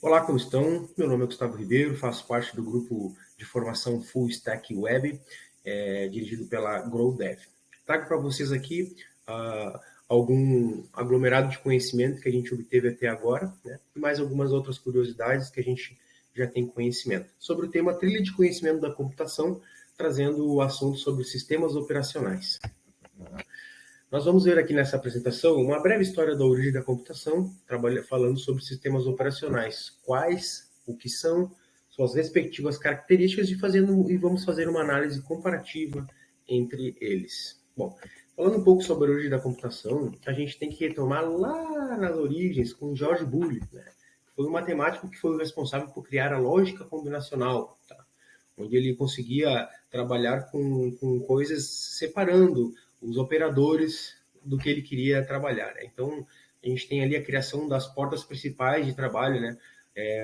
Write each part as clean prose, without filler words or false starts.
Olá, como estão? Meu nome é Gustavo Ribeiro, faço parte do grupo de formação Full Stack Web, dirigido pela GrowDev. Trago para vocês aqui algum aglomerado de conhecimento que a gente obteve até agora, né? E mais algumas outras curiosidades que a gente já tem conhecimento. Sobre o tema trilha de conhecimento da computação, trazendo o assunto sobre sistemas operacionais. Nós vamos ver aqui nessa apresentação uma breve história da origem da computação, falando sobre sistemas operacionais, quais, o que são, suas respectivas características e vamos fazer uma análise comparativa entre eles. Bom, falando um pouco sobre a origem da computação, a gente tem que retomar lá nas origens com George Boole, né? Foi um matemático que foi o responsável por criar a lógica combinacional, tá? Onde ele conseguia trabalhar com coisas separando os operadores do que ele queria trabalhar, né? Então, a gente tem ali a criação das portas principais de trabalho, né?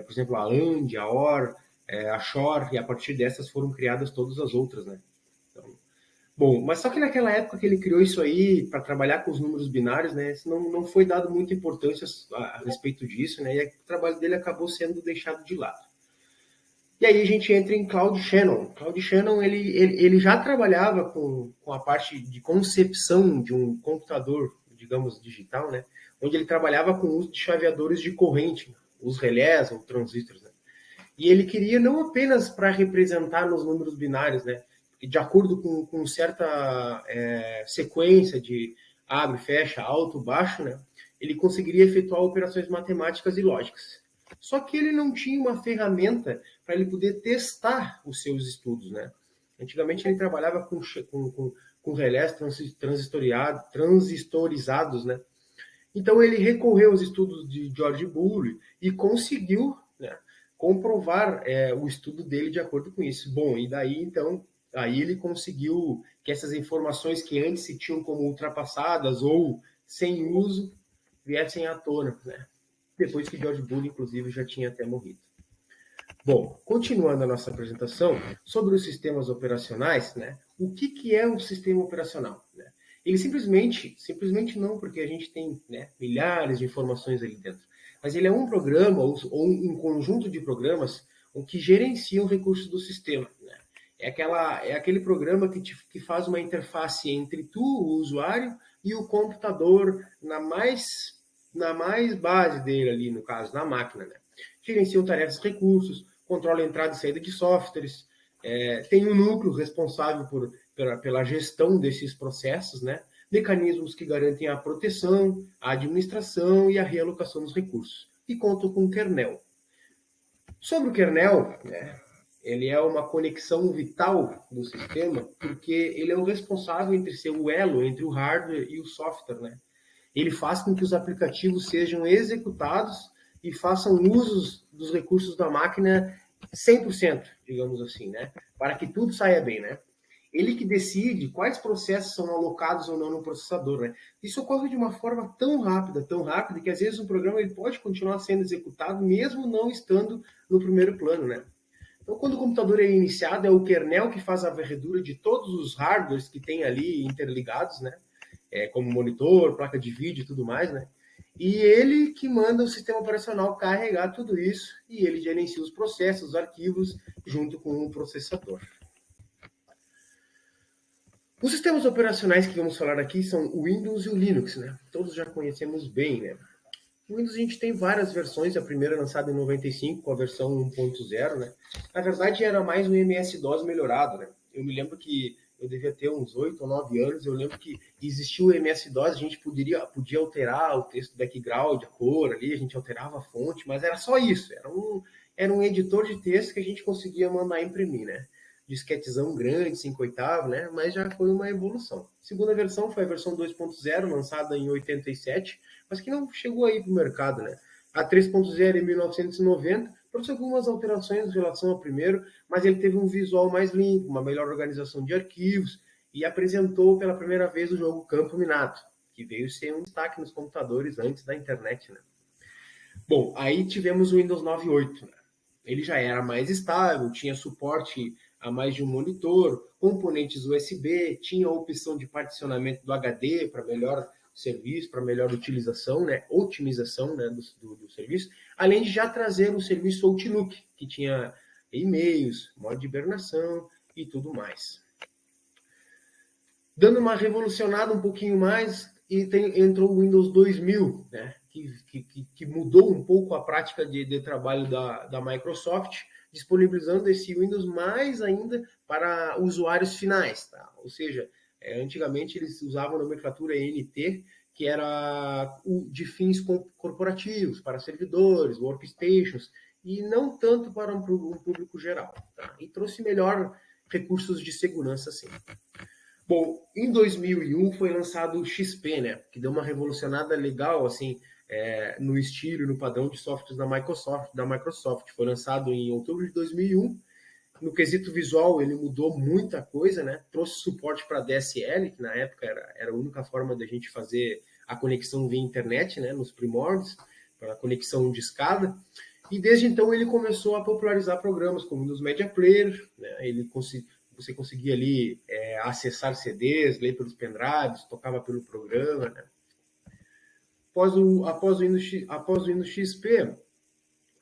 Por exemplo, a AND, a OR, a SHOR, e a partir dessas foram criadas todas as outras, né? Então, bom, mas só que naquela época que ele criou isso aí para trabalhar com os números binários, né? Não foi dado muita importância a respeito disso, né? E o trabalho dele acabou sendo deixado de lado. E aí a gente entra em Claude Shannon. Claude Shannon, ele já trabalhava com a parte de concepção de um computador, digamos, digital, né? Onde ele trabalhava com o uso de chaveadores de corrente, os relés ou transistores, né? E ele queria não apenas para representar nos números binários, né? De acordo com certa sequência de abre, fecha, alto, baixo, né? Ele conseguiria efetuar operações matemáticas e lógicas. Só que ele não tinha uma ferramenta para ele poder testar os seus estudos, né? Antigamente ele trabalhava com relés transistorizados, né? Então ele recorreu aos estudos de George Boole e conseguiu, né, comprovar o estudo dele de acordo com isso. Bom, e daí então, aí ele conseguiu que essas informações que antes se tinham como ultrapassadas ou sem uso viessem à tona, né? Depois que George Boole, inclusive, já tinha até morrido. Bom, continuando a nossa apresentação sobre os sistemas operacionais, né? O que é um sistema operacional? Né? Ele simplesmente não, porque a gente tem, né, milhares de informações ali dentro, mas ele é um programa ou um conjunto de programas que gerenciam recursos do sistema. Né? É aquele programa que faz uma interface entre tu, o usuário, e o computador na mais base dele ali, no caso, na máquina. Né? Gerenciam tarefas e recursos, controla a entrada e saída de softwares, tem um núcleo responsável pela gestão desses processos, né? Mecanismos que garantem a proteção, a administração e a realocação dos recursos. E contam com o kernel. Sobre o kernel, né, ele é uma conexão vital do sistema, porque ele é o responsável entre ser o elo entre o hardware e o software. Né? Ele faz com que os aplicativos sejam executados e façam usos dos recursos da máquina 100%, digamos assim, né? Para que tudo saia bem, né? Ele que decide quais processos são alocados ou não no processador, né? Isso ocorre de uma forma tão rápida, que às vezes o programa ele pode continuar sendo executado mesmo não estando no primeiro plano, né? Então, quando o computador é iniciado, é o kernel que faz a varredura de todos os hardwares que tem ali interligados, né? Como monitor, placa de vídeo e tudo mais, né? E ele que manda o sistema operacional carregar tudo isso e ele gerencia os processos, os arquivos, junto com o processador. Os sistemas operacionais que vamos falar aqui são o Windows e o Linux, né? Todos já conhecemos bem, né? O Windows a gente tem várias versões, a primeira lançada em 95 com a versão 1.0, né? Na verdade era mais um MS-DOS melhorado, né? Eu me lembro que eu devia ter uns 8 ou 9 anos, eu lembro que existia o MS-DOS, a gente podia alterar o texto do background, a cor ali, a gente alterava a fonte, mas era só isso, era um editor de texto que a gente conseguia mandar imprimir, né? Disquetezão grande, 5/8, né? Mas já foi uma evolução. A segunda versão foi a versão 2.0, lançada em 87, mas que não chegou aí para o mercado, né? A 3.0 em 1990 trouxe algumas alterações em relação ao primeiro, mas ele teve um visual mais limpo, uma melhor organização de arquivos e apresentou pela primeira vez o jogo Campo Minado, que veio ser um destaque nos computadores antes da internet, né? Bom, aí tivemos o Windows 9.8, né? Ele já era mais estável, tinha suporte a mais de um monitor, componentes USB, tinha a opção de particionamento do HD para melhor serviço, para melhor utilização, né, otimização, né, do serviço, além de já trazer o serviço Outlook, que tinha e-mails, modo de hibernação e tudo mais. Dando uma revolucionada um pouquinho mais, entrou o Windows 2000, né, que mudou um pouco a prática de trabalho da Microsoft, disponibilizando esse Windows mais ainda para usuários finais. Tá? Ou seja, antigamente eles usavam a nomenclatura NT, que era de fins corporativos, para servidores, workstations, e não tanto para um público geral. Tá? E trouxe melhor recursos de segurança, sim. Bom, em 2001 foi lançado o XP, né? Que deu uma revolucionada legal, assim, no estilo e no padrão de softwares da Microsoft. Foi lançado em outubro de 2001. No quesito visual, ele mudou muita coisa, né? Trouxe suporte para DSL, que na época era a única forma da gente fazer a conexão via internet, né? Nos primórdios, para a conexão de escada. E desde então ele começou a popularizar programas como o Windows Media Player, né? Você conseguia ali acessar CDs, ler pelos pendrives, tocava pelo programa, né? Após o Windows XP,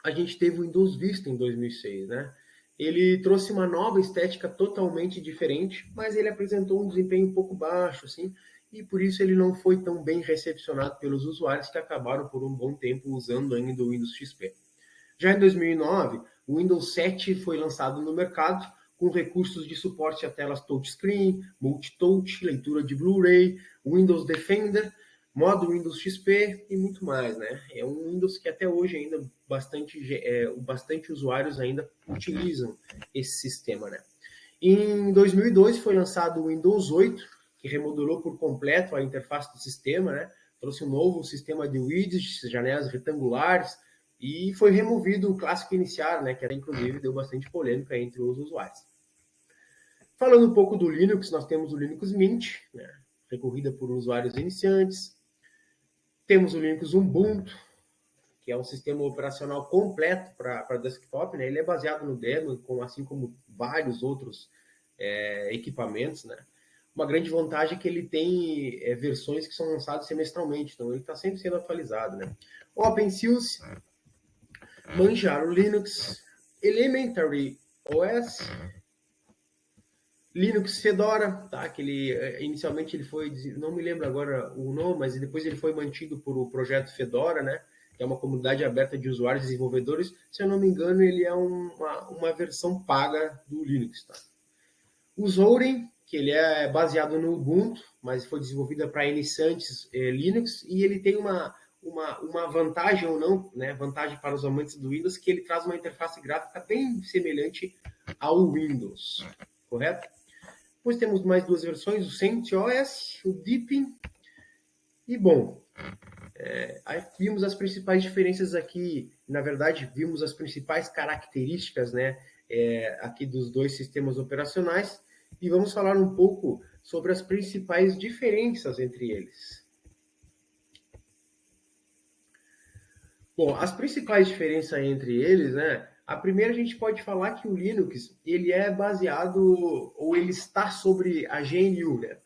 a gente teve o Windows Vista em 2006, né? Ele trouxe uma nova estética totalmente diferente, mas ele apresentou um desempenho um pouco baixo, assim, e por isso ele não foi tão bem recepcionado pelos usuários que acabaram por um bom tempo usando ainda o Windows XP. Já em 2009, o Windows 7 foi lançado no mercado, com recursos de suporte a telas touchscreen, multitouch, leitura de Blu-ray, Windows Defender, modo Windows XP e muito mais, né? É um Windows que até hoje ainda bastante usuários ainda utilizam esse sistema, né? Em 2002 foi lançado o Windows 8, que remodelou por completo a interface do sistema, né? Trouxe um novo sistema de widgets, janelas retangulares, e foi removido o clássico iniciar, né, que era inclusive deu bastante polêmica entre os usuários. Falando um pouco do Linux, nós temos o Linux Mint, né, recorrida por usuários iniciantes. Temos o Linux Ubuntu, que é um sistema operacional completo para desktop, né? Ele é baseado no Debian, assim como vários outros equipamentos, né? Uma grande vantagem é que ele tem versões que são lançadas semestralmente, então ele está sempre sendo atualizado, né? OpenSUSE, Manjaro Linux, Elementary OS, Linux Fedora, tá? Que inicialmente ele foi, não me lembro agora o nome, mas depois ele foi mantido por o projeto Fedora, né? Que é uma comunidade aberta de usuários e desenvolvedores. Se eu não me engano, ele é uma versão paga do Linux, tá? O Zorin, que ele é baseado no Ubuntu, mas foi desenvolvida para iniciantes Linux, e ele tem uma vantagem ou não, né? Vantagem para os amantes do Windows, que ele traz uma interface gráfica bem semelhante ao Windows, correto? Depois temos mais duas versões, o CentOS, o Deepin, e bom, aí vimos as principais diferenças aqui, na verdade, vimos as principais características, né, aqui dos dois sistemas operacionais, e vamos falar um pouco sobre as principais diferenças entre eles. Bom, as principais diferenças entre eles, né? A primeira a gente pode falar que o Linux ele é baseado ou ele está sobre a GNU, né?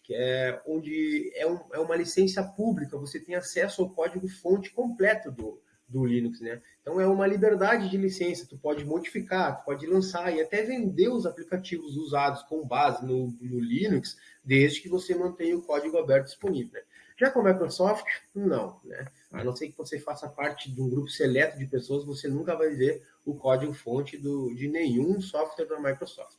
Que é onde é uma licença pública, você tem acesso ao código-fonte completo do Linux, né? Então é uma liberdade de licença, tu pode modificar, tu pode lançar e até vender os aplicativos usados com base no Linux, desde que você mantenha o código aberto disponível, né? Já com a Microsoft, não, né? A não ser que você faça parte de um grupo seleto de pessoas, você nunca vai ver o código-fonte de nenhum software da Microsoft.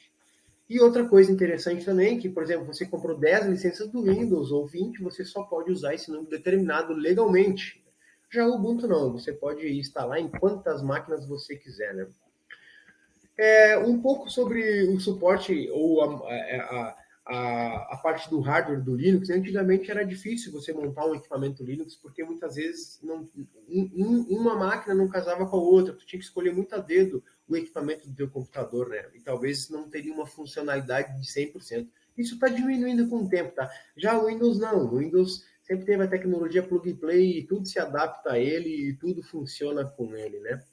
E outra coisa interessante também, que, por exemplo, você comprou 10 licenças do Windows ou 20, você só pode usar esse número determinado legalmente. Já o Ubuntu não, você pode instalar em quantas máquinas você quiser, né? Um pouco sobre o suporte ou a parte do hardware do Linux. Antigamente era difícil você montar um equipamento Linux, porque muitas vezes uma máquina não casava com a outra, tu tinha que escolher muito a dedo o equipamento do teu computador, né? E talvez não teria uma funcionalidade de 100%. Isso está diminuindo com o tempo, tá? Já o Windows não. O Windows sempre teve a tecnologia plug and play e tudo se adapta a ele e tudo funciona com ele, né?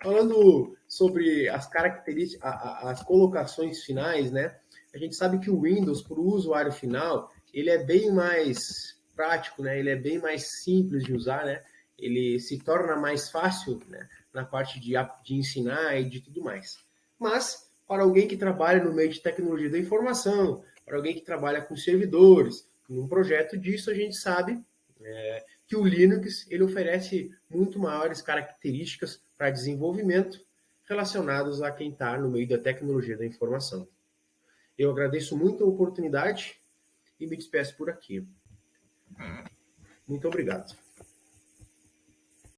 Falando sobre as características, as colocações finais, né? A gente sabe que o Windows, para o usuário final, ele é bem mais prático, né? Ele é bem mais simples de usar, né? Ele se torna mais fácil, né? Na parte de ensinar e de tudo mais. Mas, para alguém que trabalha no meio de tecnologia da informação, para alguém que trabalha com servidores, num projeto disso, a gente sabe que o Linux ele oferece muito maiores características para desenvolvimento relacionados a quem está no meio da tecnologia da informação. Eu agradeço muito a oportunidade e me despeço por aqui. Muito obrigado.